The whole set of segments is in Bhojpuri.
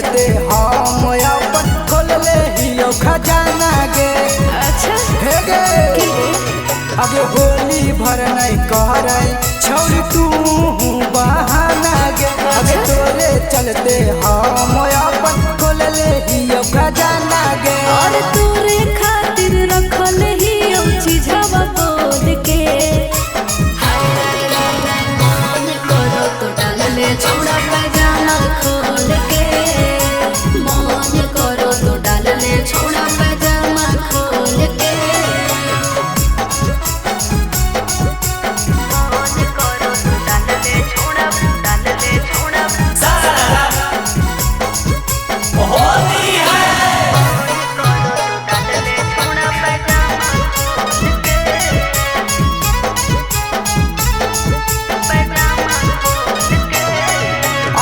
चलते हम अपन खोल ले हियो खजाना गे। अच्छा हे गे अगे होली भर नहीं कहरे छोड़ तू बहाना गे। अगे तोरे चलते हम अपन खोल ले हियो खजाना गे। और तोरे खातिर रखल ही चीजवा बोल के मन करो तो डाल ले छोड़ा पैजामा खोल के। मन करो तो डाल ले छोड़ा पैजामा खोल के। मन करो तो डाल ले छोड़ा होली है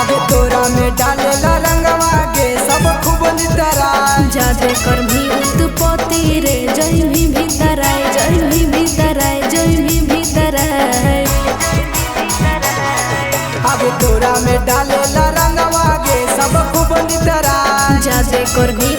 अगे तोरा में डालेला रंगवा गे सब खूब नितरा। जादे कर भी उत्पत्ति रे जय भी भीतर आए जय भी भीतर आए जय भी भीतर आए। अगे तोरा में डालेला रंगवा गे सब खूब नितरा। जादे कर भी